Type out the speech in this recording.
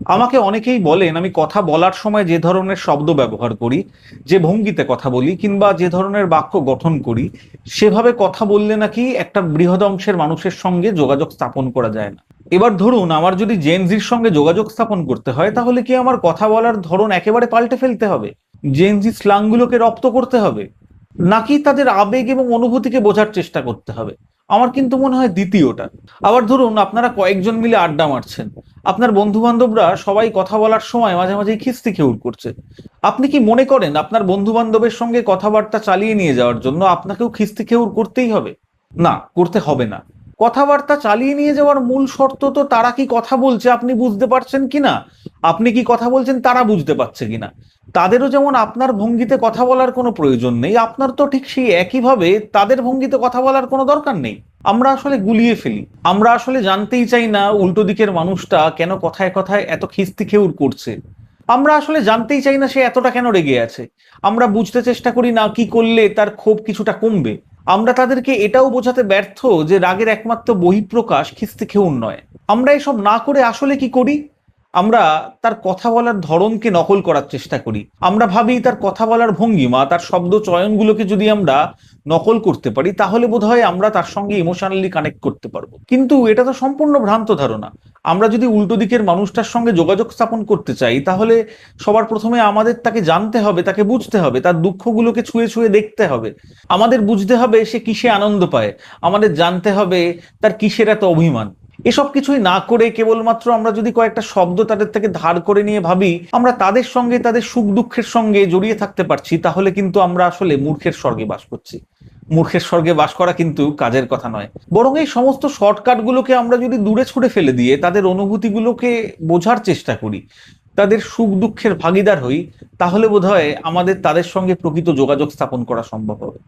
আমাকে অনেকেই বলেন আমি কথা বলার সময় যে ধরনের শব্দ ব্যবহার করি, যে ভঙ্গিতে কথা বলি কিংবা যে ধরনের বাক্য গঠন করি, সেভাবে কথা বললে নাকি একটা বৃহৎ অংশের মানুষের সঙ্গে যোগাযোগ স্থাপন করা যায় না। এবার ধরুন আমার যদি জেনজির সঙ্গে যোগাযোগ স্থাপন করতে হয়, তাহলে কি আমার কথা বলার ধরন একেবারে পাল্টে ফেলতে হবে? জেনজি স্ল্যাংগুলোকে রপ্ত করতে হবে, নাকি তাদের আবেগ এবং অনুভূতিকে বোঝার চেষ্টা করতে হবে? আমার কিন্তু মনে হয় দ্বিতীয়টা। আবার ধরুন আপনারা কয়েকজন মিলে আড্ডা মারছেন, আপনার বন্ধু বান্ধবরা সবাই কথা বলার সময় মাঝে মাঝে খিস্তি খেউর করছে। আপনি কি মনে করেন আপনার বন্ধু বান্ধবের সঙ্গে কথাবার্তা চালিয়ে নিয়ে যাওয়ার জন্য আপনাকেও খিস্তি খেউর করতেই হবে? না, করতে হবে না। কথাবার্তা চালিয়ে নিয়ে যাওয়ার মূল শর্ত তো তারা কি কথা বলছে আপনি বুঝতে পারছেন কিনা, আপনি কি কথা বলছেন তারা বুঝতে পারছে কিনা। তাদেরও যেমন আপনার ভঙ্গিতে কথা বলার কোনো প্রয়োজন নেই, আপনার তো ঠিক সেই একইভাবে তাদের ভঙ্গিতে কথা বলার কোনো দরকার নেই। আমরা আসলে গুলিয়ে ফেলি। আমরা আসলে জানতেই চাই না উল্টো দিকের মানুষটা কেন কথায় কথায় এত খিস্তি খেউর করছে। আমরা আসলে জানতেই চাই না সে এতটা কেন রেগে আছে। আমরা বুঝতে চেষ্টা করি না কি করলে তার ক্ষোভ কিছুটা কমবে। আমরা তাদেরকে এটাও বোঝাতে ব্যর্থ যে রাগের একমাত্র বহিঃপ্রকাশ খিস্তি খেউর নয়। আমরা এসব না করে আসলে কি করি? আমরা তার কথা বলার ধরনকে নকল করার চেষ্টা করি। আমরা ভাবি তার কথা বলার ভঙ্গিমা, তার শব্দ চয়নগুলোকে যদি আমরা নকল করতে পারি, তাহলে বোধহয় আমরা তার সঙ্গে ইমোশনালি কানেক্ট করতে পারবো। কিন্তু এটা তো সম্পূর্ণ ভ্রান্ত ধারণা। আমরা যদি উল্টো দিকের মানুষটার সঙ্গে যোগাযোগ স্থাপন করতে চাই, তাহলে সবার প্রথমে আমাদের তাকে জানতে হবে, তাকে বুঝতে হবে, তার দুঃখগুলোকে ছুঁয়ে ছুঁয়ে দেখতে হবে। আমাদের বুঝতে হবে সে কিসে আনন্দ পায়। আমাদের জানতে হবে তার কিসের এত অভিমান। এসব কিছুই না করে কেবলমাত্র আমরা যদি কয়েকটা শব্দ তাদের থেকে ধার করে নিয়ে ভাবি আমরা তাদের সঙ্গে তাদের সুখ দুঃখের সঙ্গে জড়িয়ে থাকতে পারছি, তাহলে কিন্তু আমরা আসলে মূর্খের স্বর্গে বাস করছি। মূর্খের স্বর্গে বাস করা কিন্তু কাজের কথা নয়। বরং এই সমস্ত শর্টকাট গুলোকে আমরা যদি দূরে ছুঁড়ে ফেলে দিয়ে তাদের অনুভূতিগুলোকে বোঝার চেষ্টা করি, তাদের সুখ দুঃখের ভাগিদার হই, তাহলে বোধহয় আমাদের তাদের সঙ্গে প্রকৃত যোগাযোগ স্থাপন করা সম্ভব হবে।